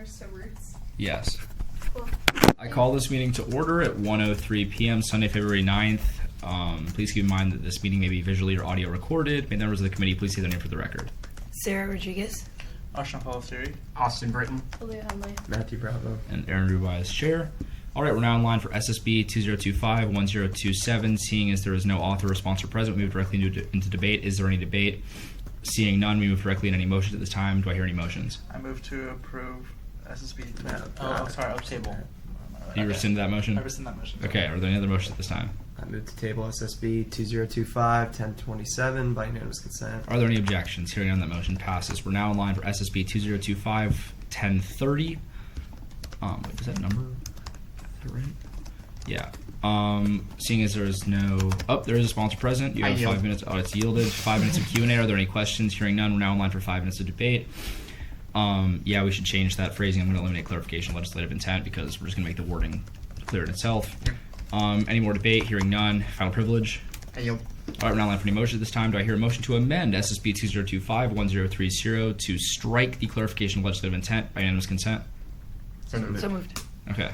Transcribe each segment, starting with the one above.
so roots. Yes. Cool. I call this meeting to order at 1:03 p.m. Sunday, February 9th. Please keep in mind that this meeting may be visually or audio recorded. May members of the committee please say their name for the record. Sarah Rodriguez. Ashton Siri. Austin Britton. Talia Hunley. Matthew Bravo. And Aaron Rubai as chair. All right, we're now in line for SSB 2025-1027. Seeing as there is no author or sponsor present, we move directly into debate. Is there any debate? Seeing none, we move directly in any motions at this time. Do I hear any motions? I move to approve SSB. No. Sorry, I'll table. Do you rescind that motion? I rescind that motion. Okay, are there any other motions at this time? I move to table SSB 2025-1027 by unanimous consent. Are there any objections? Hearing none, that motion passes. We're now in line for SSB 2025-1030. Wait, is that number? Is that right? Yeah. Seeing as there is no... Oh, there is a sponsor present. You have 5 minutes. Oh, it's yielded. 5 minutes of Q&A. Are there any questions? Hearing none, we're now in line for 5 minutes of debate. Yeah, we should change that phrasing. I'm going to eliminate clarification of legislative intent because we're just going to make the wording clear in itself. Any more debate? Hearing none. Final privilege. I yield. All right, we're now in line for any motion at this time. Do I hear a motion to amend SSB 2025-1030 to strike the clarification of legislative intent by unanimous consent? So moved. Okay.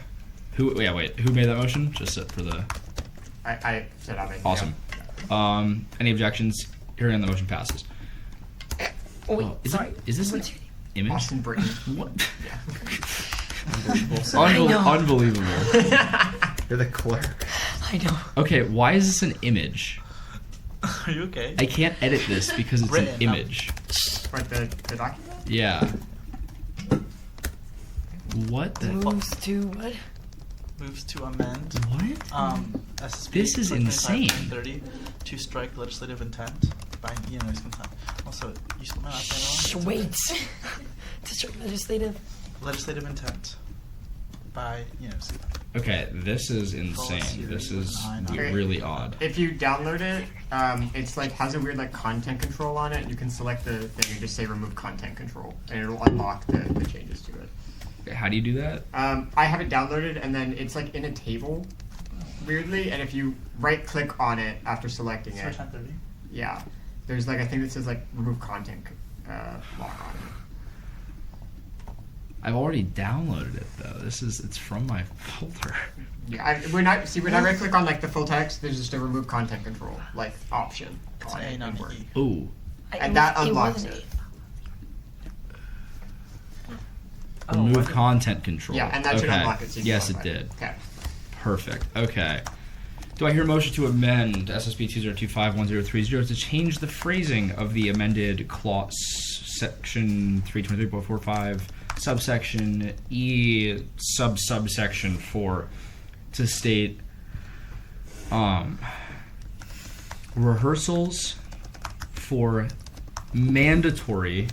Who made that motion? Just for the... I said I made. Awesome. Yeah. Any objections? Hearing none, the motion passes. Oh, wait, Is this an image? Austin Britton. What? know. Unbelievable. You're the clerk. I know. Okay, why is this an image? Are you okay? I can't edit this because it's an image. Like the document? Yeah. What the... Moves to what? Moves to amend. What? SSB This is insane. 30 to strike legislative intent by unanimous consent. Also, you spelled my last name wrong. Wait. To strike legislative Legislative intent by unanimous consent. Okay, this is insane. This is really odd. If you download it, it's like has a weird like content control on it. You can select the thing and just say remove content control, and it'll unlock the changes to it. How do you do that? I have it downloaded, and then it's like in a table, weirdly. And if you right click on it after selecting it, Search on 30. yeah, there's like a thing that says like remove content lock on it. I've already downloaded it though. It's from my folder. Yeah, when I right click on like the full text, there's just a remove content control like option It's on an A, it. not in an Word. E. Ooh. And that unlocks it. Remove content control. Yeah, and that should Okay. unlock it. So you can Yes, it modify did. Okay. Perfect. Okay. Do I hear a motion to amend SSB 2025-1030 to change the phrasing of the amended clause section 323.45 subsection E subsection 4 to state rehearsals for mandatory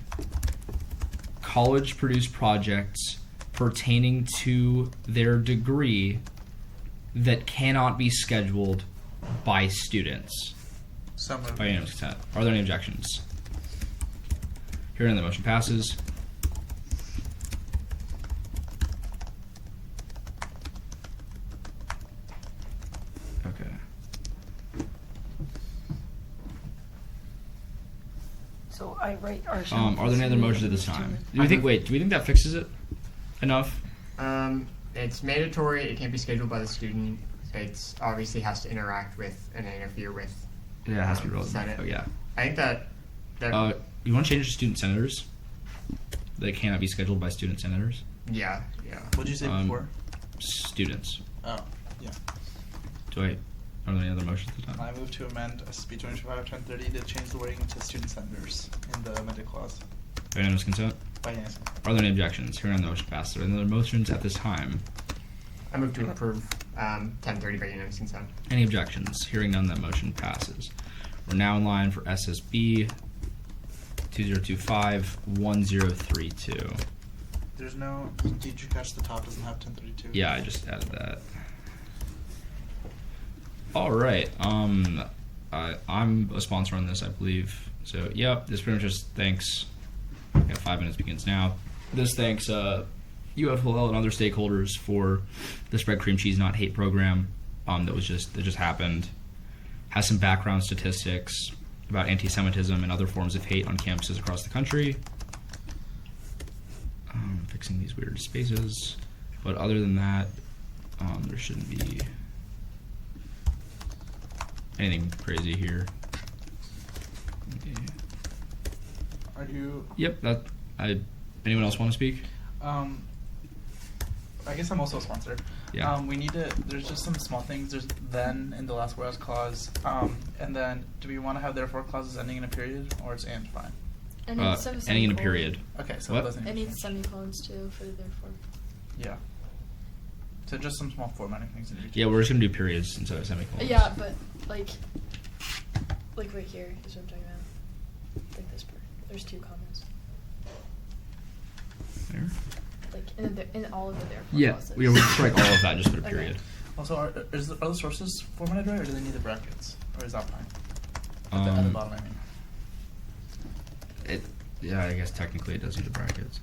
college-produced projects pertaining to their degree that cannot be scheduled by students. So moved. By unanimous consent. Are there any objections? Hearing none, the motion passes. Okay. So I write our. Are there any other motions at this time? Do we think that fixes it enough? It's mandatory. It can't be scheduled by the student. It's obviously has to interact with and interfere with. Yeah, it has to be relevant. Senate. Oh, yeah. I think that. You want to change it to student senators? They cannot be scheduled by student senators? Yeah. What did you say before? Students. Oh, yeah. Are there any other motions at the time? I move to amend SB 2025-1030 to change the wording to student senators in the amended clause. By unanimous consent? By unanimous consent. Are there any objections? Hearing none, the motion passes. Are there any other motions at this time? I move to approve 1030 by unanimous consent. Any objections? Hearing none, that motion passes. We're now in line for SSB 2025-1032. There's no. Did you catch the top doesn't have 1032? Yeah, I just added that. All right. I'm a sponsor on this, I believe. So, yep, this pretty much just thanks. Yeah, 5 minutes begins now. This thanks UFL and other stakeholders for the Spread Cream Cheese Not Hate program that just happened. Has some background statistics about anti-Semitism and other forms of hate on campuses across the country. Fix fixing these weird spaces. But other than that, there shouldn't be anything crazy here. Okay. Are you? Yep. Anyone else want to speak? I guess I'm also a sponsor. Yeah. We need to. There's just some small things. There's then in the last whereas clause, and then do we want to have therefore clauses ending in a period, or it's and fine? And it's a Ending in a semicolon. period. Okay, so What? it doesn't. It needs semicolons too for the therefore. Yeah. So just some small formatting things in between. Yeah, we're just gonna do periods instead of semicolons. Yeah, but like right here is what I'm talking about. Like this part. There's 2 commas. There. Like in all of the therefore Yeah, clauses. we'll strike all of that. Just put a Okay. period. Also, are the sources formatted right, or do they need the brackets, or is that fine? At the bottom, I mean. Yeah, I guess technically it does need the brackets.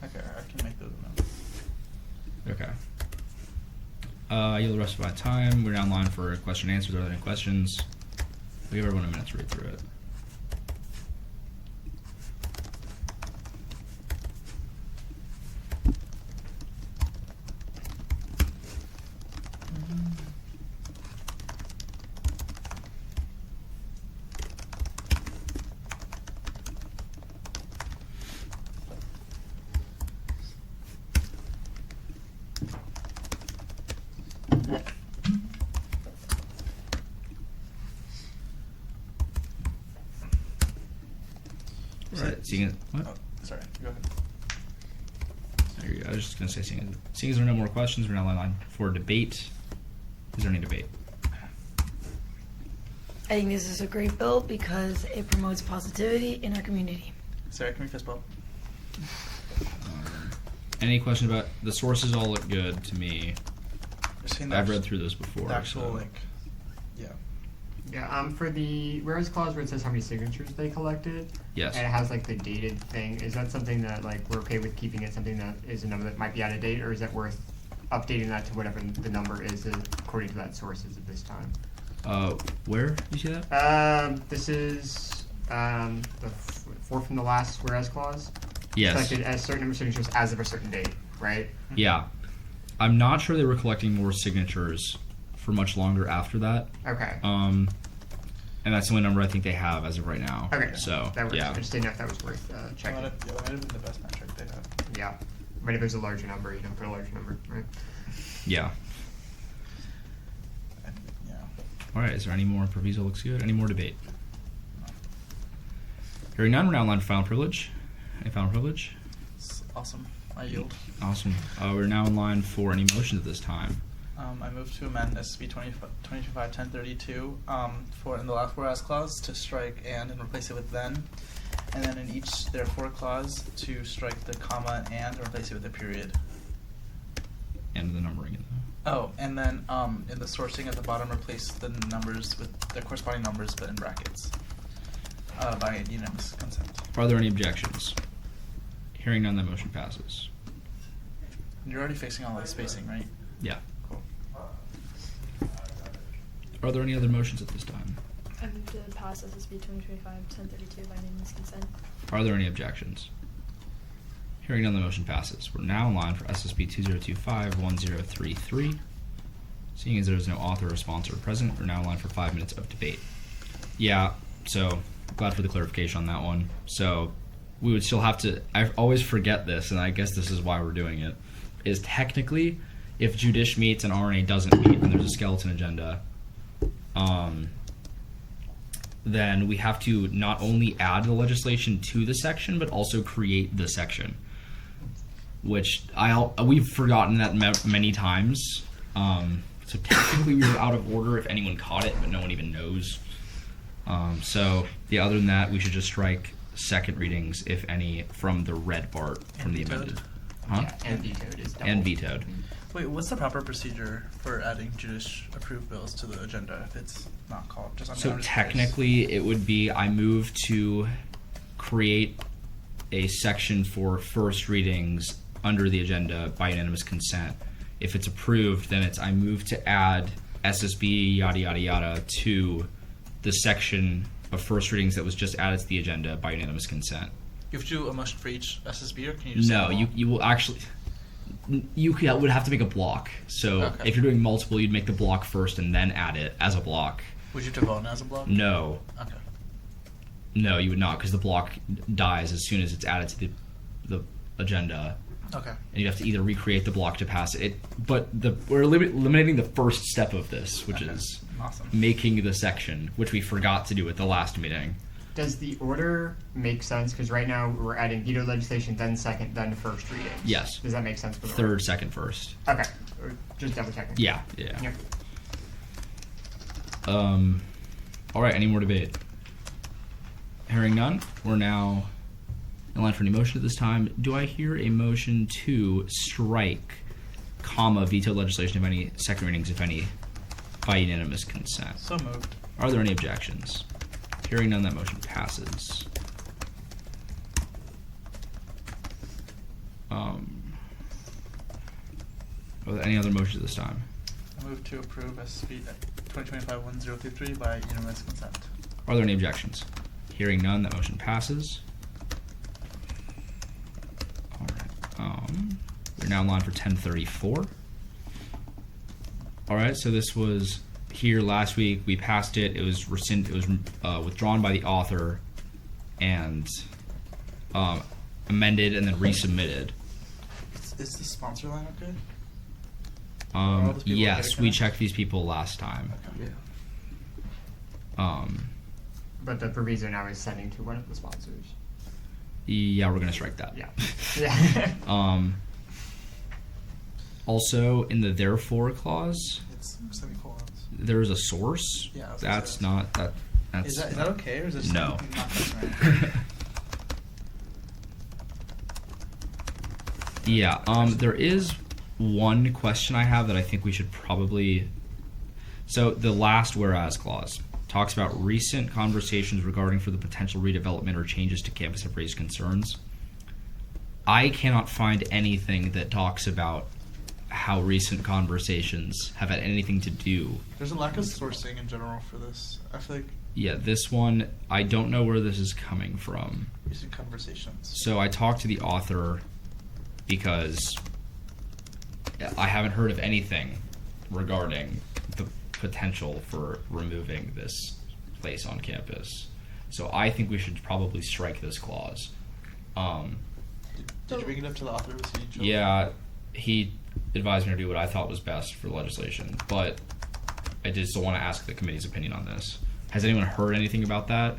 Okay, I can make those amendments. Okay. I yield the rest of my time. We're now in line for question and answers. Are there any questions? We give everyone a minute to read through it. Right. Seeing it. What? Oh, sorry. Go ahead. There you go. I was just gonna say, seeing as there are no more questions, we're now in line for debate. Is there any debate? I think this is a great bill because it promotes positivity in our community. Sarah, can we fist bump? Any questions about the sources? All look good to me. Just seeing the I've actu- read through this before. The actual so. Yeah, for the whereas clause where it says how many signatures they collected, Yes. and it has like the dated thing, is that something that like we're okay with keeping it something that is a number that might be out of date, or is that worth updating that to whatever the number is according to that sources at this time? Where you see that? This is the fourth from the last whereas clause. Yes. Collected as certain number of signatures as of a certain date, right? Yeah. I'm not sure they were collecting more signatures for much longer after that. Okay. And that's the only number I think they have as of right now. Okay. So that works. yeah. I just didn't know if that was worth checking. That might have been the best metric they had. Yeah. But if there's a larger number, you don't put a larger number, right? Yeah. Yeah. All right. Is there any more? Proviso looks good. Any more debate? Hearing none, we're now in line for final privilege. Any final privilege? It's awesome. I yield. Awesome. We're now in line for any motions at this time. I move to amend SB 25-1032 for in the last whereas clause to strike and replace it with then, and then in each therefore clause to strike the comma and replace it with a period. And the numbering. Oh, and then in the sourcing at the bottom, replace the numbers with the corresponding numbers, but in brackets by unanimous consent. Are there any objections? Hearing none, the motion passes. You're already fixing all that spacing, right? Yeah. Cool. Are there any other motions at this time? I move to pass SSB 2025-1032 by unanimous consent. Are there any objections? Hearing none, the motion passes. We're now in line for SSB 2025-1033. Seeing as there is no author or sponsor present, we're now in line for 5 minutes of debate. Yeah, so glad for the clarification on that one. So we would still have to, I always forget this, and I guess this is why we're doing it, is technically if Judish meets and RNA doesn't meet and there's a skeleton agenda, then we have to not only add the legislation to the section, but also create the section, which we've forgotten that many times. So technically we were out of order if anyone caught it, but no one even knows. So yeah, other than that, we should just strike second readings, if any, from the red part from the vetoed? amended. Huh? Yeah, and vetoed is double. And vetoed. Wait, what's the proper procedure for adding Judish-approved bills to the agenda if it's not called? I'm So just technically, it would be I move to create a section for first readings under the agenda by unanimous consent. If it's approved, then it's I move to add SSB yada yada yada to the section of first readings that was just added to the agenda by unanimous consent. You have to do a motion for each SSB, or can you just No, say them all? you will actually. Would have to make a block. So Okay. if you're doing multiple, you'd make the block first and then add it as a block. Would you have to vote as a block? No, Okay. no, you would not, because the block dies as soon as it's added to the agenda, Okay. and you have to either recreate the block to pass it. But we're eliminating the first step of this, which Okay. is Awesome. making the section, which we forgot to do at the last meeting. Does the order make sense? Because right now we're adding veto legislation, then second, then first reading. Yes. Does that make sense for the Third, second, first. order? Okay. Or just double checking. Yeah. Yep. All right. Any more debate? Hearing none, we're now in line for any motion at this time. Do I hear a motion to strike, veto legislation, if any, second readings, if any, by unanimous consent? So moved. Are there any objections? Hearing none, that motion passes. Are there any other motions at this time? I move to approve SB 2025-1033 by unanimous consent. Are there any objections? Hearing none, that motion passes. All right. We're now in line for 1034. All right. So this was here last week. We passed it. It was rescinded. It was withdrawn by the author, and amended and then resubmitted. Is the sponsor line okay? Are all those people Yes, okay to we connect? checked these people last time. Okay. Yeah. But the proviso now is sending to one of the sponsors. Yeah, we're gonna strike that. Yeah. Yeah. Also, in the therefore clause, It's semicolons. there's a source. Yeah, I was gonna That's say. not that. That's Is that okay, or is it No. not customary? Yeah. There is one question I have that I think we should probably. So the last whereas clause talks about recent conversations regarding for the potential redevelopment or changes to campus have raised concerns. I cannot find anything that talks about how recent conversations have had anything to do. There's a lack of sourcing in general for this. I feel like Yeah, this one, I don't know where this is coming from. recent conversations. So I talked to the author because I haven't heard of anything regarding the potential for removing this place on campus. So I think we should probably strike this clause. Did you bring it up to the author? Was he joking? Yeah, he advised me to do what I thought was best for legislation, but I did still want to ask the committee's opinion on this. Has anyone heard anything about that?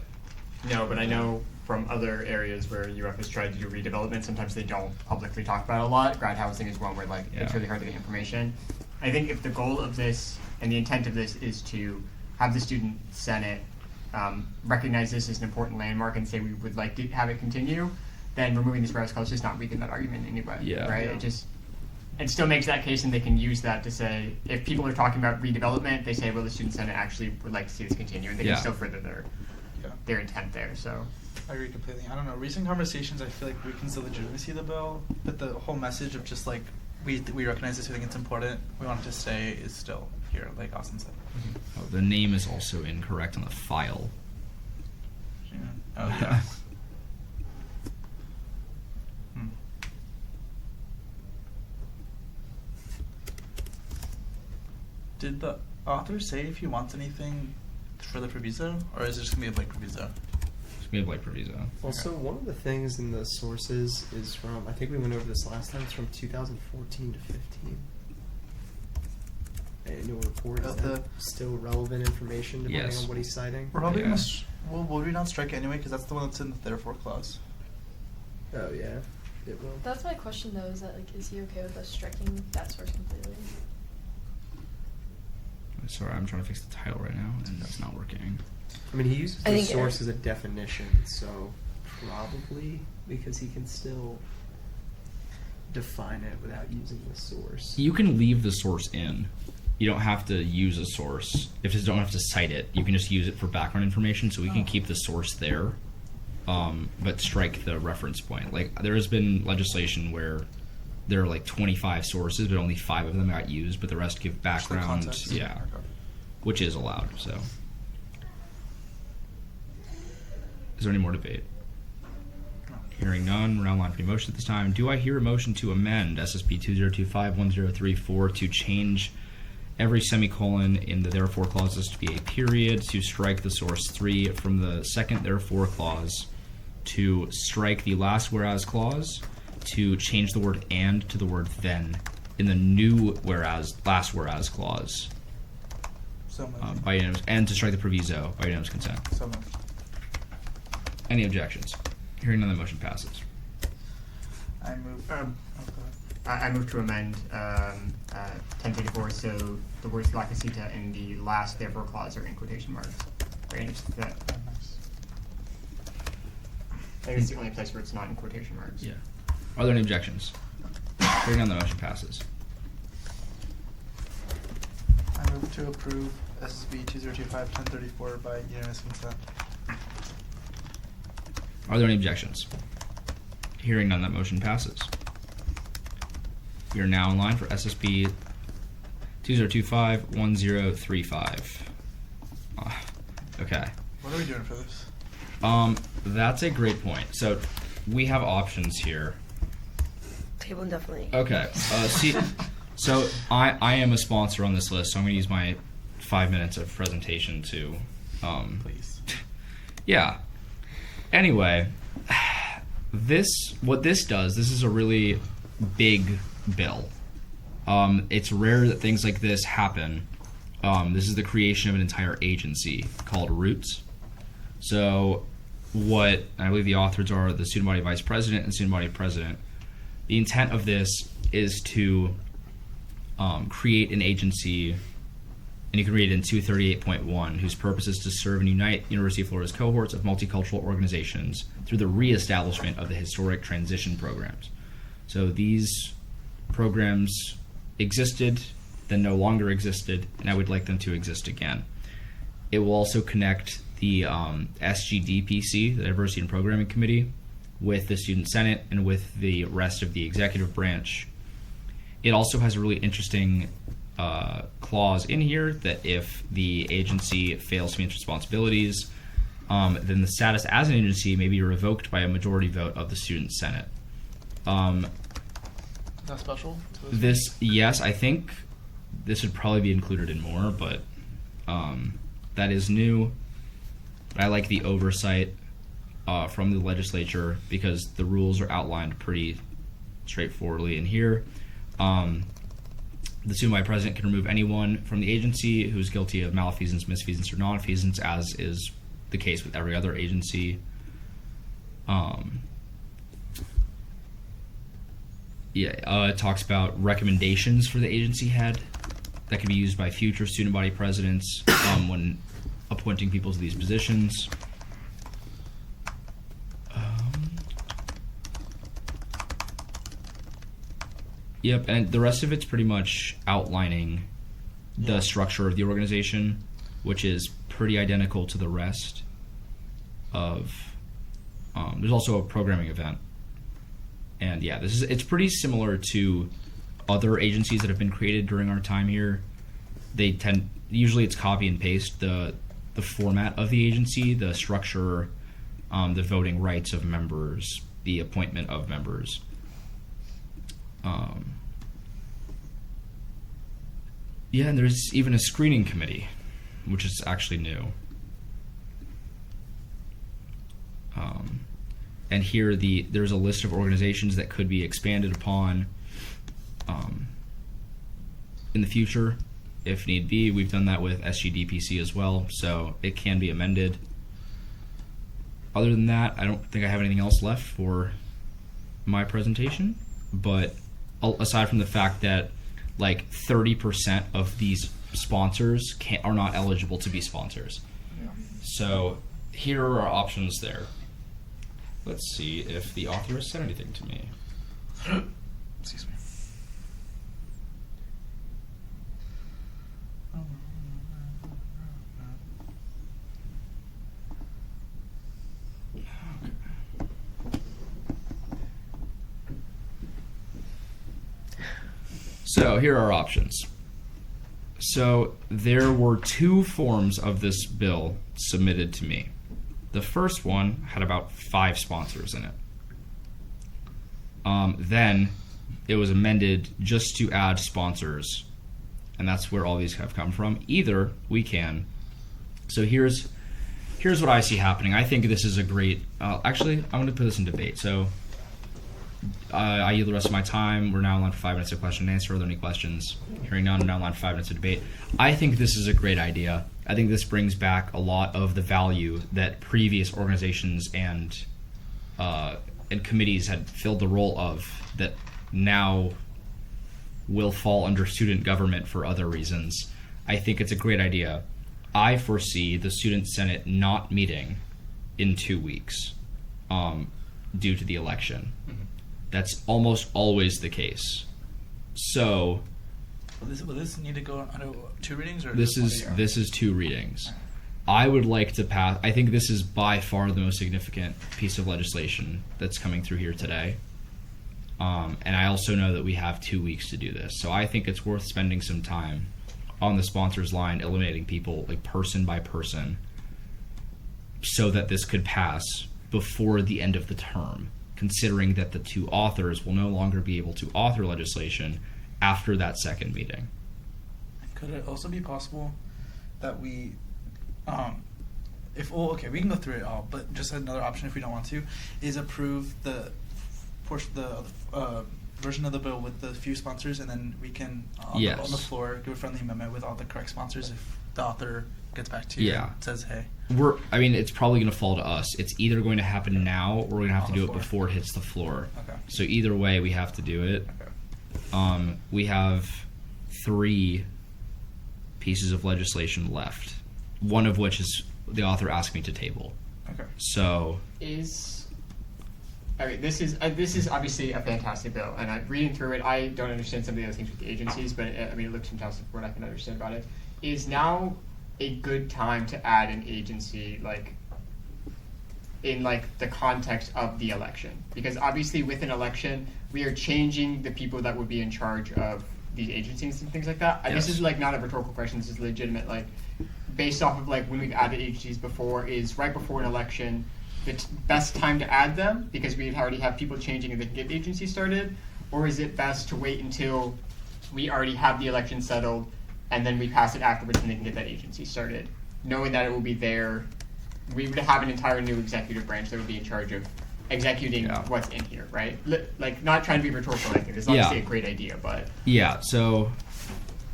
No, but I know from other areas where UF has tried to do redevelopment, sometimes they don't publicly talk about it a lot. Grad housing is one where it's Yeah. really hard to get information. I think if the goal of this and the intent of this is to have the student senate recognize this as an important landmark and say we would like to have it continue, then removing this whereas clause is just not weaken that argument anyway. Yeah. Right? Yeah. It still makes that case, and they can use that to say, if people are talking about redevelopment, they say, well, the student senate actually would like to see this continue, and they Yeah. can still further Yeah. their intent there. So, I agree completely. I don't know. Recent conversations, I feel like weakens the legitimacy of the bill, but the whole message of just like we recognize this, we think it's important, we want it to stay, is still here, like Austin said. Oh, the name is also incorrect on the file. Yeah. Oh yeah. Hmm. Did the author say if he wants anything for the proviso, or is it just gonna be a blank proviso? It's gonna be like proviso. Also, one of the things in the sources is from, I think we went over this last time, it's from 2014 to 15. Annual report, is Oh, that still relevant information depending Yes. on what he's citing? We're probably Yeah. gonna. Well, will we not strike it anyway? Because that's the one that's in the therefore clause. Oh, yeah, it will. That's my question though, is that like, is he okay with us striking that source completely? Sorry, I'm trying to fix the title right now, and that's not working. I mean, he uses I the think source as a definition, so probably because he can still define it without using the source. You can leave the source in. You don't have to use a source. If you don't have to cite it, you can just use it for background information, so we can keep the source there, but strike the reference point. Like, there has been legislation where there are like 25 sources, but only 5 of them got used, but the rest give Just the background. context. Yeah, Okay. which is allowed, so. Is there any more debate? No. Hearing none, we're online for motion at this time. Do I hear a motion to amend SSB 2025-1034 to change every semicolon in the therefore clauses to be a period, to strike the source 3 from the second therefore clause, to strike the last whereas clause, to change the word and to the word then in the new last whereas clause, So moved. by unanimous, and to strike the proviso by unanimous consent. So moved. Any objections? Hearing none, the motion passes. I move. Oh, go ahead. I move to amend 1034 so the words la casita in the last therefore clause are in quotation marks. Right? It's that, Oh, nice. I think it's the only place where it's not in quotation marks. Yeah. Are there any objections? Hearing none, the motion passes. I move to approve SSB 2025-1034 by unanimous consent. Are there any objections? Hearing none, that motion passes. We are now in line for SSB 2025-1035. Okay. What are we doing for this? That's a great point. So we have options here. Table indefinitely. Okay. So I am a sponsor on this list, so I'm going to use my 5 minutes of presentation to, Please. yeah. Anyway, what this does, this is a really big bill. It's rare that things like this happen. This is the creation of an entire agency called Roots. So what I believe the authors are the student body vice president and student body president. The intent of this is to create an agency, and you can read it in 238.1, whose purpose is to serve and unite University of Florida's cohorts of multicultural organizations through the reestablishment of the historic transition programs. So these programs existed, then no longer existed, and I would like them to exist again. It will also connect the SGDPC, the Diversity and Programming Committee, with the Student Senate and with the rest of the executive branch. It also has a really interesting clause in here that if the agency fails to meet its responsibilities, then the status as an agency may be revoked by a majority vote of the Student Senate. That's special? Yes, I think this would probably be included in more, but that is new. I like the oversight from the legislature because the rules are outlined pretty straightforwardly in here. The student body president can remove anyone from the agency who's guilty of malfeasance, misfeasance, or nonfeasance, as is the case with every other agency. It talks about recommendations for the agency head that can be used by future student body presidents when appointing people to these positions. Yep, and the rest of it's pretty much outlining the structure of the organization, which is pretty identical to the rest of. There's also a programming event, and yeah, it's pretty similar to other agencies that have been created during our time here. Usually it's copy and paste the format of the agency, the structure, the voting rights of members, the appointment of members. And there's even a screening committee, which is actually new. And here there's a list of organizations that could be expanded upon in the future, if need be. We've done that with SGDPC as well, so it can be amended. Other than that, I don't think I have anything else left for my presentation, but aside from the fact that like 30% of these sponsors are not eligible to be sponsors. Yeah. So here are our options there. Let's see if the author has said anything to me. Excuse me. So here are our options. So there were two forms of this bill submitted to me. The first one had about 5 sponsors in it. Then it was amended just to add sponsors, and that's where all these have come from. Either we can. So here's what I see happening. I think this is a great. Actually, I'm going to put this in debate. So I yield the rest of my time. We're now on line for 5 minutes of question and answer. Are there any questions? Hearing none, we're now on line for 5 minutes of debate. I think this is a great idea. I think this brings back a lot of the value that previous organizations and committees had filled the role of that now will fall under student government for other reasons. I think it's a great idea. I foresee the Student Senate not meeting in 2 weeks due to the election. Mm-hmm. That's almost always the case. So Will this need to go under 2 readings or this just one? is 2 readings. I would like to pass. I think this is by far the most significant piece of legislation that's coming through here today. And I also know that we have 2 weeks to do this. So I think it's worth spending some time on the sponsors line, eliminating people like person by person, so that this could pass before the end of the term, considering that the 2 authors will no longer be able to author legislation after that second meeting. Could it also be possible that we, we can go through it all, but just another option if we don't want to, is approve the portion, the version of the bill with the few sponsors, and then we can on the floor do a friendly amendment with all the correct sponsors if the author gets back to you and says, hey. It's probably going to fall to us. It's either going to happen now or we're going to have to do it before it hits the floor. Okay. So either way, we have to do it. Okay. We have 3 pieces of legislation left, one of which is the author asked me to table. Okay. So This is obviously a fantastic bill, and reading through it, I don't understand some of the other things with the agencies, but it looks fantastic for what I can understand about it. Is now a good time to add an agency, in the context of the election? Because obviously with an election, we are changing the people that would be in charge of these agencies and things like that. Yes. This is not a rhetorical question, this is legitimate, based off of when we've added agencies before, is right before an election the best time to add them because we already have people changing and they can get the agency started, or is it best to wait until we already have the election settled and then we pass it afterwards and they can get that agency started, knowing that it will be there? We would have an entire new executive branch that would be in charge of executing what's in here, right? Not trying to be rhetorical, I think it's obviously a great idea, but so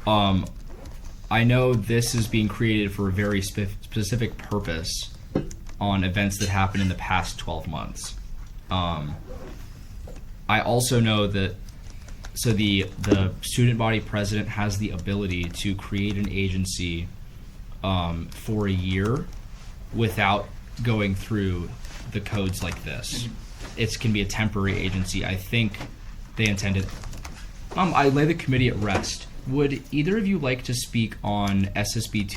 I know this is being created for a very specific purpose on events that happened in the past 12 months. I also know that the student body president has the ability to create an agency for a year without going through the codes like this. Mm-hmm. It can be a temporary agency. I think they intended. I lay the committee at rest. Would either of you like to speak on SSB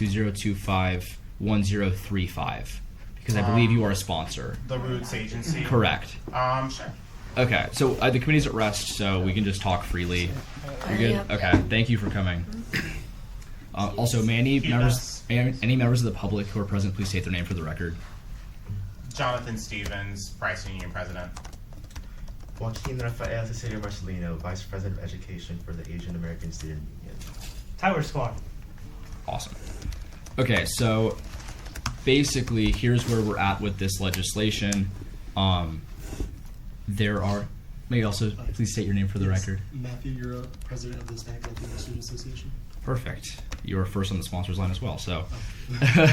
2025-1035? Because I believe you are a sponsor. The Roots Agency. Correct. Sure. Okay, so the committee's at rest, so we can just talk freely. You're good? Yep. Okay, thank you for coming. Also, may any members of the public who are present please state their name for the record? Jonathan Stevens, Bryson Union President. Joaquin Rafael Cecilia Marcelino, Vice President of Education for the Asian American Student Union. Tyler Sklar. Awesome. Okay, so basically, here's where we're at with this legislation. There are. May you also please state your name for the record. Matthew, you're president of the Hispanic Latino Student Association. Perfect. You are first on the sponsors line as well. So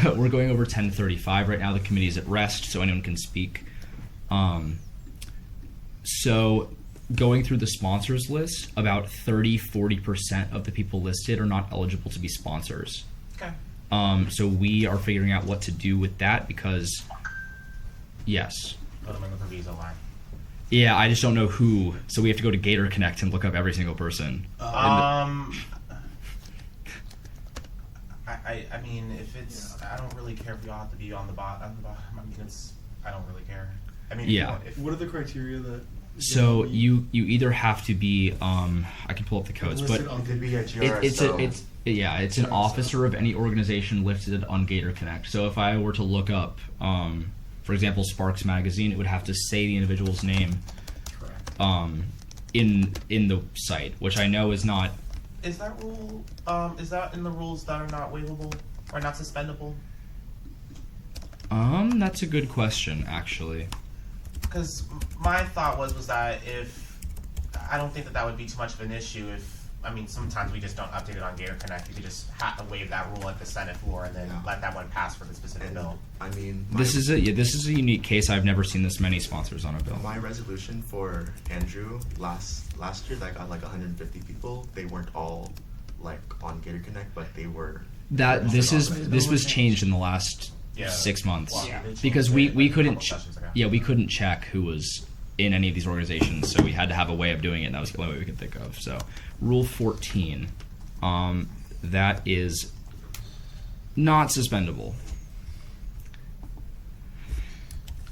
we're going over 1035 right now. The committee is at rest, so anyone can speak. So going through the sponsors list, about 30-40% of the people listed are not eligible to be sponsors. Okay. So we are figuring out what to do with that because, yes. Put them in the Proviso line. Yeah, I just don't know who. So we have to go to Gator Connect and look up every single person. I mean, if it's, I don't really care if you all have to be on the bottom. I mean, I don't really care. I mean, yeah. What are the criteria that? So you either have to be I can pull up the codes, but It could be a GRSO. it's an officer of any organization listed on Gator Connect. So if I were to look up, for example, Sparks Magazine, it would have to say the individual's name. Correct. in the site, which I know is not. Is that rule? Is that in the rules that are not waivable or not suspendable? That's a good question, actually. Because my thought was that if I don't think that would be too much of an issue if. I mean, sometimes we just don't update it on Gator Connect. You could just have to waive that rule at the Senate floor and then let that one pass for the specific bill. I mean, This is a unique case. I've never seen this many sponsors on a bill. my resolution for Andrew last year that got like 150 people. They weren't all like on Gator Connect, but they were. This was changed in the last 6 months because we couldn't we couldn't check who was in any of these organizations, so we had to have a way of doing it, and that was the only way we could think of. So, Rule 14, that is not suspendable.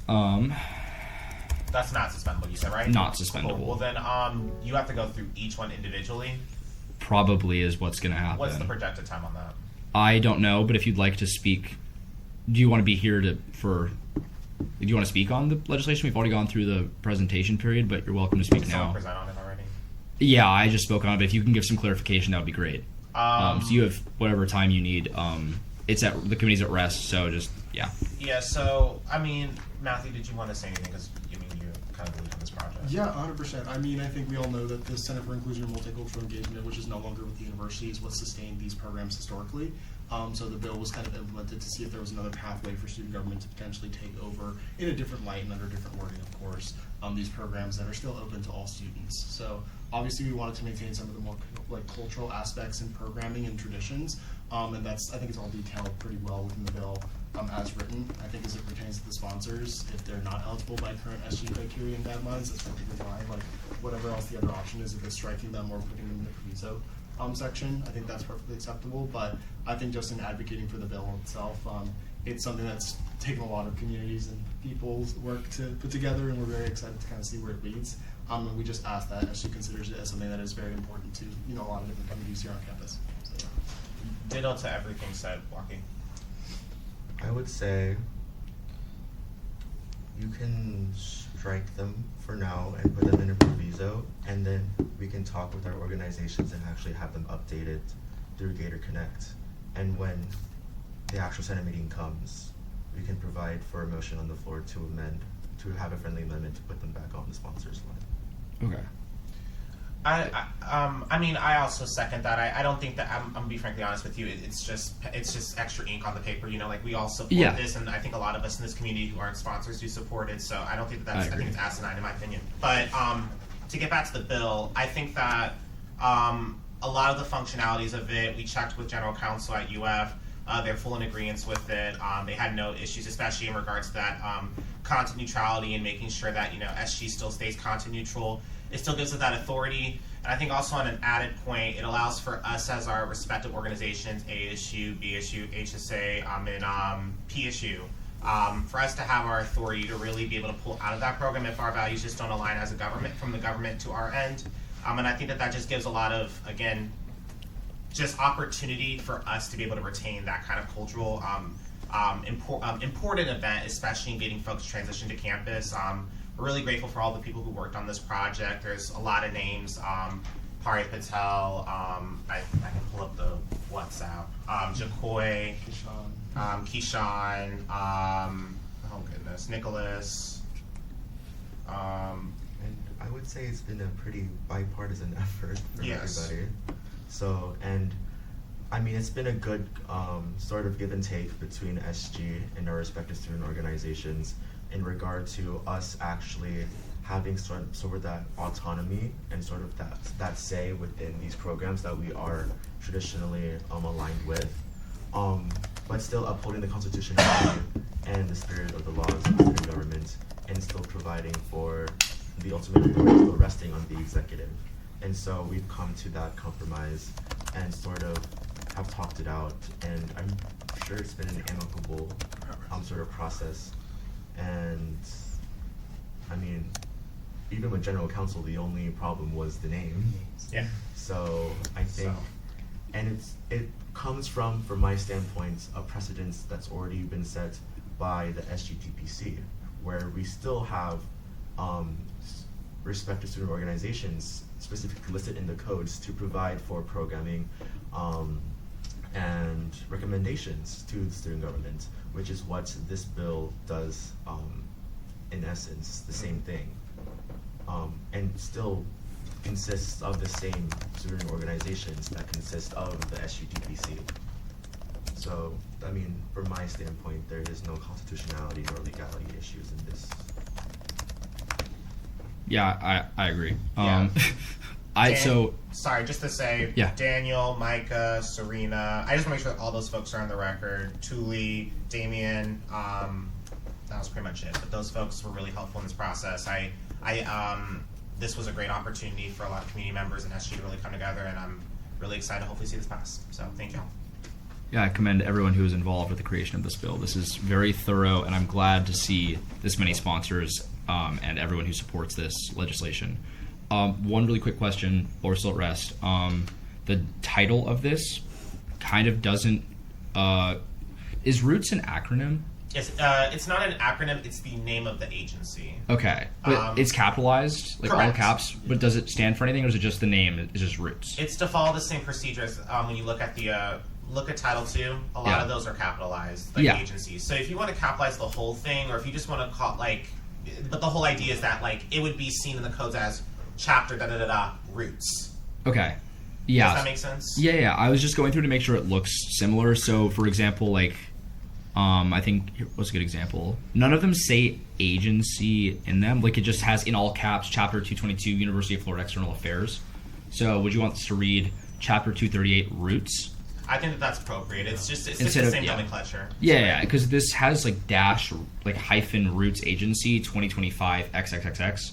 That's not suspendable, you said, right? Not suspendable. Cool. Well, then you have to go through each one individually. Probably is what's going to happen. What's the projected time on that? I don't know, but if you'd like to speak, do you want to be here do you want to speak on the legislation? We've already gone through the presentation period, but you're welcome to speak Did now. someone present on it already? Yeah, I just spoke on it, but if you can give some clarification, that would be great. So you have whatever time you need. The committee's at rest, so just, yeah. Yeah, so, I mean, Matthew, did you want to say anything? Because, you kind of believe in this project. Yeah, 100%. I mean, I think we all know that the Center for Inclusion and Multicultural Engagement, which is no longer with the university, is what sustained these programs historically. So the bill was kind of implemented to see if there was another pathway for student government to potentially take over in a different light and under different wording, of course, these programs that are still open to all students. So obviously we wanted to maintain some of the more like cultural aspects in programming and traditions, and I think it's all detailed pretty well within the bill as written. I think as it pertains to the sponsors, if they're not eligible by current SG criteria and guidelines, that's perfectly fine. Like whatever else the other option is, if it's striking them or putting them in the proviso section, I think that's perfectly acceptable. But I think just in advocating for the bill itself, it's something that's taken a lot of communities and people's work to put together, and we're very excited to kind of see where it leads. And we just ask that SG considers it as something that is very important to a lot of different communities here on campus. So. Ditto to everything said, Walkie. I would say you can strike them for now and put them in a proviso, and then we can talk with our organizations and actually have them updated through Gator Connect. And when the actual Senate meeting comes, we can provide for a motion on the floor to have a friendly amendment to put them back on the sponsors line. Okay. I mean, I also second that. I don't think that I'm gonna be frankly honest with you. It's just extra ink on the paper. Like we all support this, and I think a lot of us in this community who aren't sponsors do support it. So I don't think I think it's asinine in my opinion. But to get back to the bill, I think that a lot of the functionalities of it, we checked with General Counsel at UF. They're full in agreement with it. They had no issues, especially in regards to that content neutrality and making sure that SG still stays content neutral. It still gives us that authority, and I think also on an added point, it allows for us as our respective organizations, ASU, BSU, HSA, and PSU, for us to have our authority to really be able to pull out of that program if our values just don't align as a government, from the government to our end. And I think that just gives a lot of, again, just opportunity for us to be able to retain that kind of cultural important event, especially in getting folks transitioned to campus. We're really grateful for all the people who worked on this project. There's a lot of names. Pari Patel, I can pull up the WhatsApp. Jacoy, Keyshawn, oh goodness, Nicholas. And I would say it's been a pretty bipartisan effort for everybody. So, and I mean, it's been a good sort of give and take between SG and our respective student organizations in regard to us actually having sort of that autonomy and sort of that say within these programs that we are traditionally aligned with, but still upholding the constitutionality and the spirit of the laws of student government, and still providing for the ultimate authority still resting on the executive. And so we've come to that compromise and sort of have talked it out, and I'm sure it's been an amicable sort of process. And I mean, even with General Counsel, the only problem was the name. Yeah. So I think, and it comes from my standpoint, a precedence that's already been set by the SGTPC, where we still have respective student organizations specifically listed in the codes to provide for programming and recommendations to the student government, which is what this bill does in essence, the same thing, and still consists of the same student organizations that consist of the SUDPC. So, I mean, from my standpoint, there is no constitutionality nor legality issues in this. Yeah, I agree. Yeah. Sorry, just to say, Yeah. Daniel, Micah, Serena, I just want to make sure that all those folks are on the record. Thule, Damien, that was pretty much it. But those folks were really helpful in this process. This was a great opportunity for a lot of community members and SG to really come together, and I'm really excited to hopefully see this pass. So thank you all. Yeah, I commend everyone who was involved with the creation of this bill. This is very thorough, and I'm glad to see this many sponsors and everyone who supports this legislation. One really quick question, while we're still at rest. The title of this kind of doesn't... is Roots an acronym? Yes, it's not an acronym, it's the name of the agency. Okay, but it's capitalized, like correct. all caps, but does it stand for anything, or is it just the name? It's just Roots? It's to follow the same procedure as when you look at the Title II. A lot of those are capitalized, like agencies. So if you want to capitalize the whole thing, or if you just want to call but the whole idea is that it would be seen in the codes as chapter Roots. Okay. Yeah. Does that make sense? Yeah. I was just going through to make sure it looks similar. So, for example, I think, what's a good example? None of them say agency in them. It just has in all caps, Chapter 222, University of Florida External Affairs. So, would you want this to read Chapter 238, Roots? I think that's appropriate. It's just the same nomenclature. Yeah, because this has hyphen Roots Agency 2025 XXXX,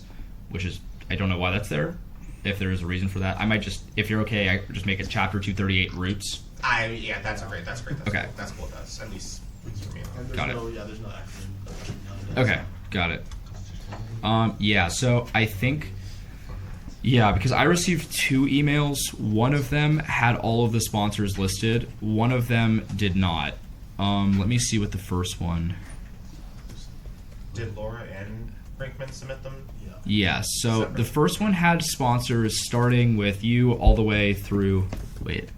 which is, I don't know why that's there. If there is a reason for that, I might just, if you're okay, I just make it Chapter 238 Roots. That's great. That's okay. Cool. That's cool. That's at least for me. Got it. Yeah, there's no acronym. Okay, got it. So I think, because I received 2 emails. One of them had all of the sponsors listed. One of them did not. Let me see what the first one. Did Laura and Brinkman submit them? Yes. So the first one had sponsors starting with you all the way through. Wait.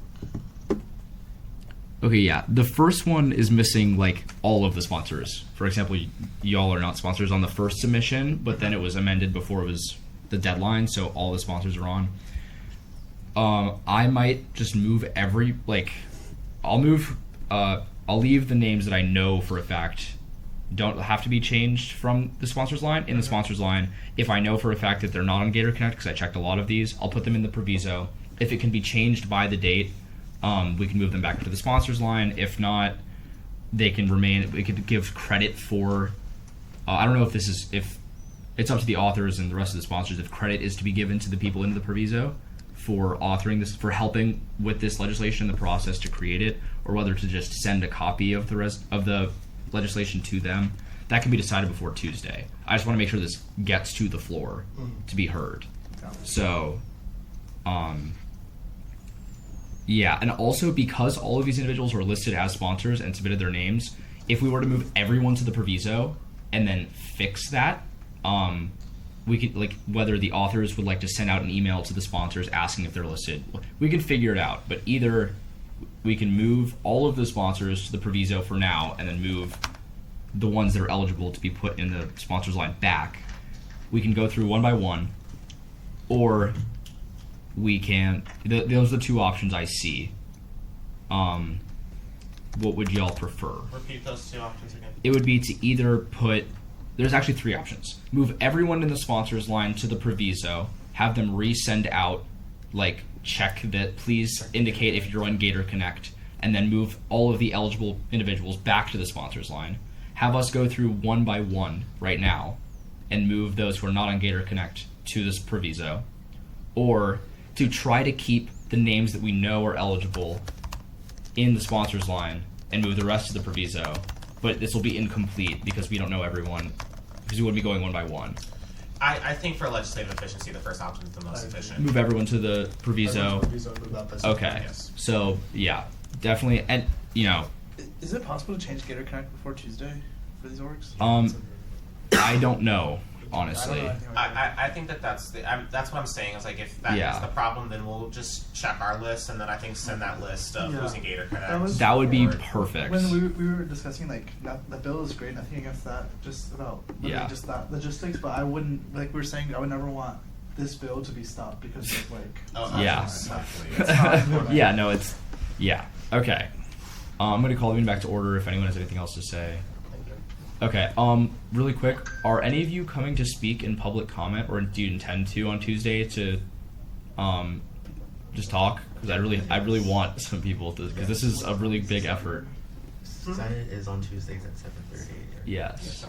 Okay, yeah. The first one is missing all of the sponsors. For example, y'all are not sponsors on the first submission, but then it was amended before it was the deadline, so all the sponsors are on. I might just move I'll leave the names that I know for a fact don't have to be changed from the sponsors line in the sponsors line. If I know for a fact that they're not on Gator Connect, because I checked a lot of these, I'll put them in the proviso. If it can be changed by the date, we can move them back to the sponsors line. If not, they can remain. We could give credit for. I don't know if it's up to the authors and the rest of the sponsors if credit is to be given to the people in the proviso for authoring this, for helping with this legislation, the process to create it, or whether to just send a copy of the rest of the legislation to them. That can be decided before Tuesday. I just want to make sure this gets to the floor to be heard. So, and also because all of these individuals were listed as sponsors and submitted their names, if we were to move everyone to the proviso and then fix that, we could, whether the authors would like to send out an email to the sponsors asking if they're listed, we could figure it out. But either we can move all of the sponsors to the proviso for now and then move the ones that are eligible to be put in the sponsors line back. We can go through one by one, or we can, those are the 2 options I see. What would y'all prefer? Repeat those 2 options again. It would be to either put, there's actually 3 options. Move everyone in the sponsors line to the proviso, have them resend out, check that, please indicate if you're on Gator Connect, and then move all of the eligible individuals back to the sponsors line. Have us go through one by one right now and move those who are not on Gator Connect to this proviso, or to try to keep the names that we know are eligible in the sponsors line and move the rest to the proviso. But this will be incomplete because we don't know everyone, because we wouldn't be going one by one. I think for legislative efficiency, the first option is the most efficient. Move everyone to the proviso. Okay. Yes. So, yeah, definitely. And, Is it possible to change Gator Connect before Tuesday for these orgs? I don't know. honestly. I think that's that's what I'm saying. Is like if that is the problem, then we'll just check our list, and then I think send that list of who's in Gator Connect. That would be perfect. When we were discussing, like, the bill is great, nothing against that, just about just that logistics, but I wouldn't, like we were saying, I would never want this bill to be stopped because of, like, yeah, no, it's, okay. I'm going to call the meeting back to order if anyone has anything else to say. Okay, really quick, are any of you coming to speak in public comment, or do you intend to on Tuesday to just talk? Because I really want some people to, because this is a really big effort. Senate is on Tuesdays at 7:30. Yes.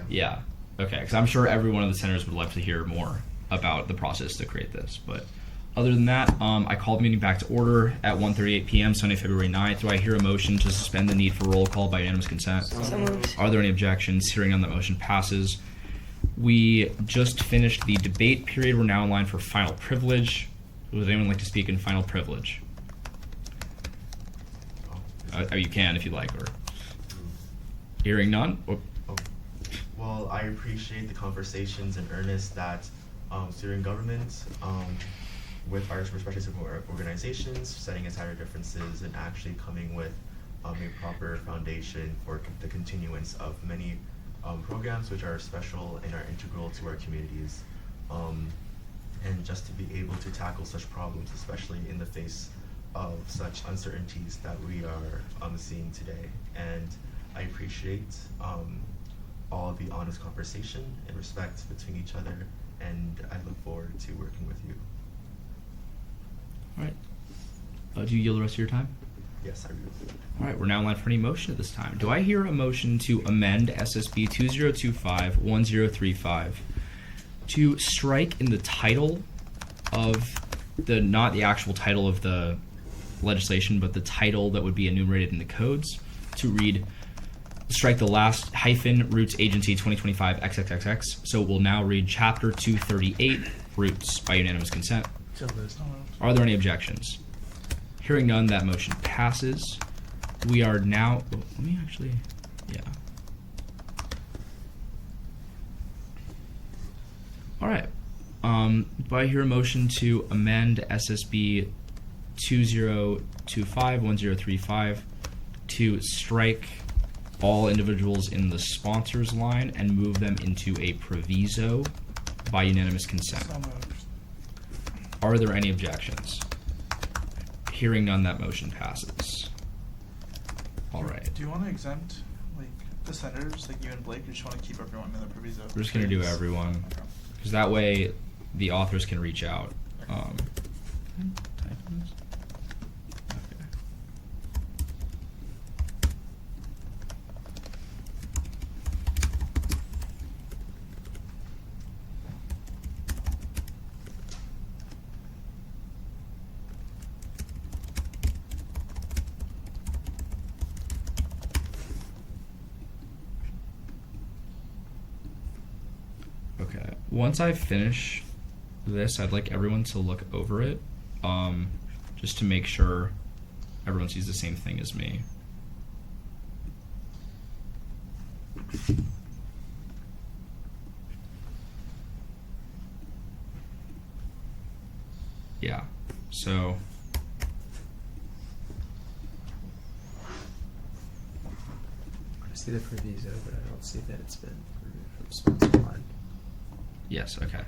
Yeah. Okay, because I'm sure every one of the senators would love to hear more about the process to create this. But other than that, I called the meeting back to order at 1:38 p.m. Sunday, February 9th. Do I hear a motion to suspend the need for roll call by unanimous consent? So moved. Are there any objections? Hearing none, that motion passes. We just finished the debate period. We're now in line for final privilege. Would anyone like to speak in final privilege? You can if you like. Or hearing none. Well, I appreciate the conversations and earnest that student government, with our respective organizations, setting aside our differences and actually coming with a proper foundation for the continuance of many programs which are special and are integral to our communities. And just to be able to tackle such problems, especially in the face of such uncertainties that we are seeing today. And I appreciate all of the honest conversation and respect between each other, and I look forward to working with you. All right. Do you yield the rest of your time? Yes, I do. All right, we're now in line for any motion at this time. Do I hear a motion to amend SSB 2025-1035 to strike in the title of not the actual title of the legislation, but the title that would be enumerated in the codes, to read, strike the last hyphen Roots Agency 2025 XXXX. So we'll now read Chapter 238 Roots by unanimous consent. Are there any objections? Hearing none, that motion passes. We are now. Let me actually. Yeah. All right. Do I hear a motion to amend SSB 2025-1035 to strike all individuals in the sponsors line and move them into a proviso by unanimous consent? Are there any objections? Hearing none, that motion passes. All right. Do you want to exempt, like, the senators, like you and Blake, or just want to keep everyone in the proviso? We're just going to do everyone. Because that way the authors can reach out. Okay. Once I finish this, I'd like everyone to look over it, just to make sure everyone sees the same thing as me. Yeah. So. I see the proviso, but I don't see that it's been removed from the sponsor line. Yes, okay.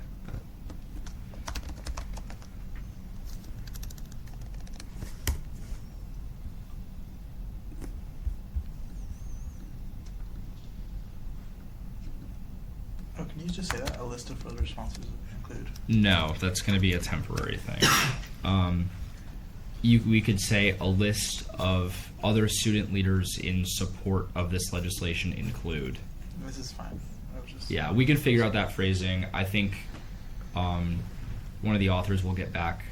Oh, can you just say that? A list of further sponsors include? No, that's going to be a temporary thing. We could say a list of other student leaders in support of this legislation include. This is fine. Yeah, we can figure out that phrasing. I think one of the authors will get back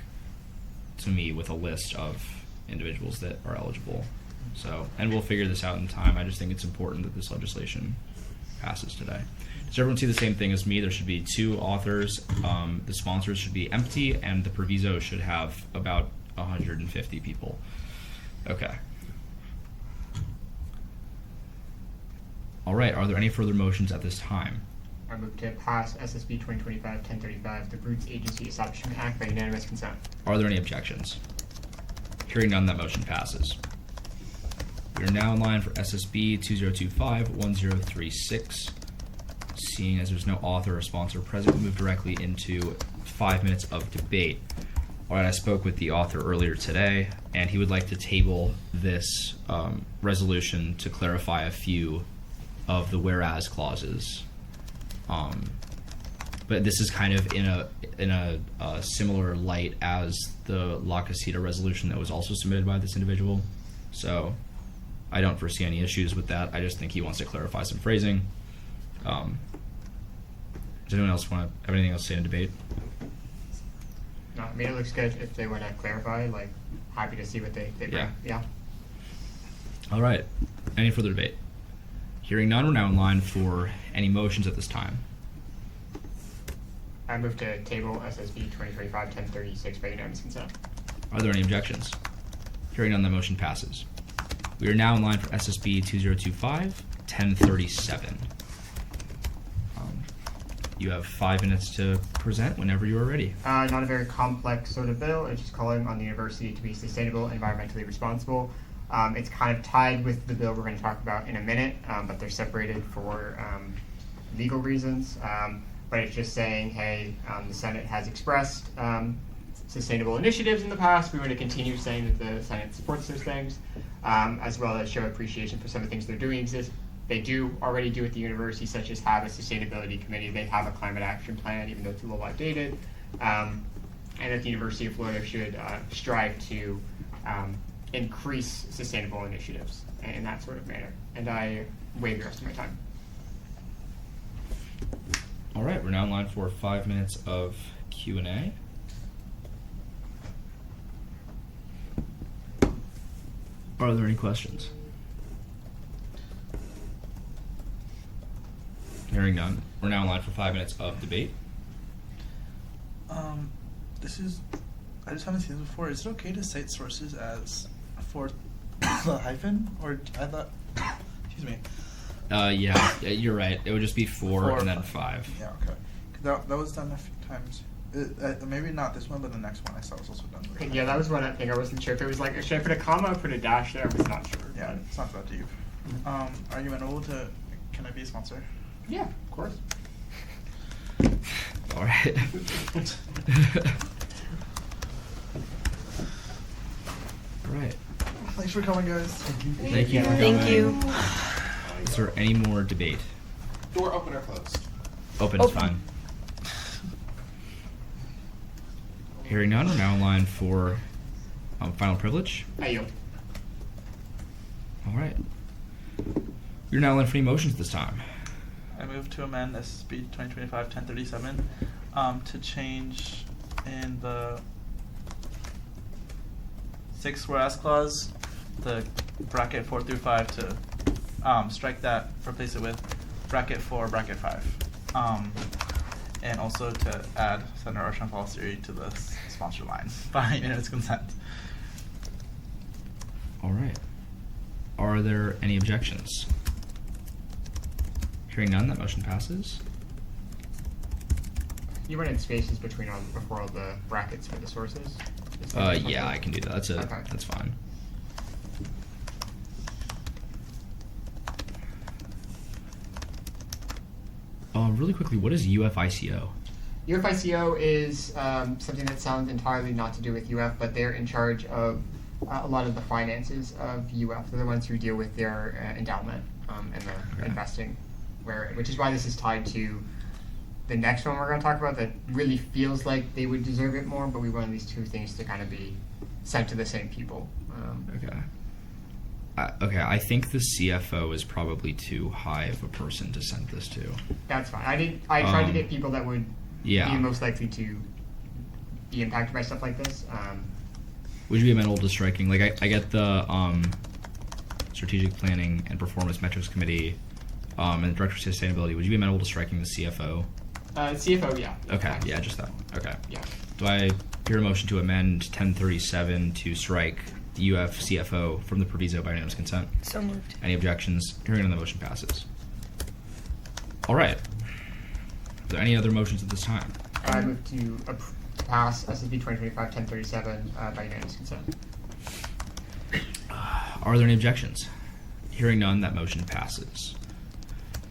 to me with a list of individuals that are eligible. So, and we'll figure this out in time. I just think it's important that this legislation passes today. Does everyone see the same thing as me? There should be 2 authors. The sponsors should be empty, and the proviso should have about 150 people. Okay. All right. Are there any further motions at this time? I move to pass SSB 2025-1035, the Roots Agency Establishment Act, by unanimous consent. Are there any objections? Hearing none, that motion passes. We are now in line for SSB 2025-1036. Seeing as there's no author or sponsor present, we move directly into 5 minutes of debate. All right, I spoke with the author earlier today, and he would like to table this resolution to clarify a few of the whereas clauses. But this is kind of in a similar light as the La Casita resolution that was also submitted by this individual. So I don't foresee any issues with that. I just think he wants to clarify some phrasing. Does anyone else have anything else to say in debate? No, I mean, it looks good. If they want to clarify, like, happy to see what they bring. Yeah. All right. Any further debate? Hearing none, we're now in line for any motions at this time. I move to table SSB 2025-1036 by unanimous consent. Are there any objections? Hearing none, the motion passes. We are now in line for SSB 2025-1037. You have 5 minutes to present whenever you are ready. Not a very complex sort of bill. It's just calling on the university to be sustainable and environmentally responsible. It's kind of tied with the bill we're going to talk about in a minute, but they're separated for legal reasons. But it's just saying, hey, the Senate has expressed sustainable initiatives in the past. We want to continue saying that the Senate supports those things, as well as show appreciation for some of the things they're doing. They do already do at the university, such as have a sustainability committee. They have a climate action plan, even though it's a little outdated. And that the University of Florida should strive to increase sustainable initiatives in that sort of manner. And I waive the rest of my time. All right, we're now in line for 5 minutes of Q&A. Are there any questions? Hearing none, we're now in line for 5 minutes of debate. I just haven't seen this before. Is it okay to cite sources as for the hyphen? Or I thought, excuse me. Yeah, you're right. It would just be four and then 5. Yeah, okay. That was done a few times. Maybe not this one, but the next one I saw was also done. Yeah, that was one thing I wasn't sure if it was like, should I put a comma or put a dash there? I was not sure. Yeah, it's not that deep. Argumentable to, can I be a sponsor? Yeah, of course. All right. All right. Thanks for coming, guys. Thank you for coming. Thank you. Is there any more debate? Door open or closed? Open is Open. fine. Hearing none, we're now in line for final privilege. I yield. All right. You're now in line for any motions this time. I move to amend SB 2025-1037 to change in the 6th whereas clause, the bracket 4 through 5 to strike that, replace it with bracket 4, bracket 5. And also to add Senator Archambault-Siri to the sponsor line by unanimous consent. All right. Are there any objections? Hearing none, that motion passes. You wanted spaces between before all the brackets for the sources? Yeah, I can do that. That's fine. Really quickly, what is UFICO? UFICO is something that sounds entirely not to do with UF, but they're in charge of a lot of the finances of UF. They're the ones who deal with their endowment and the investing, which is why this is tied to the next one we're going to talk about that really feels like they would deserve it more, but we want these two things to kind of be sent to the same people. Okay, I think the CFO is probably too high of a person to send this to. That's fine. I tried to get people that would be most likely to be impacted by stuff like this. Would you be amenable to striking? Like, I get the Strategic Planning and Performance Metrics Committee and the Director of Sustainability. Would you be amenable to striking the CFO? CFO, yeah. Okay, yeah, just that. Okay. Yeah. Do I hear a motion to amend 1037 to strike the UF CFO from the proviso by unanimous consent? So moved. Any objections? Hearing none, the motion passes. All right. there any other motions at this time? I move to pass SSB 2025-1037 by unanimous consent. Are there any objections? Hearing none, that motion passes.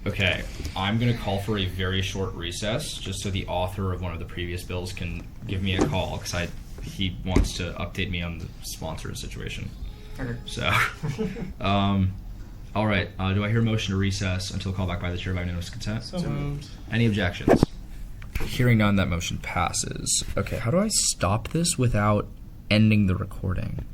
Okay, I'm going to call for a very short recess, just so the author of one of the previous bills can give me a call, because he wants to update me on the sponsor situation. Okay. So, all right. Do I hear a motion to recess until called back by the chair by unanimous consent? So moved. Any objections? Hearing none, that motion passes. Okay, how do I stop this without ending the recording?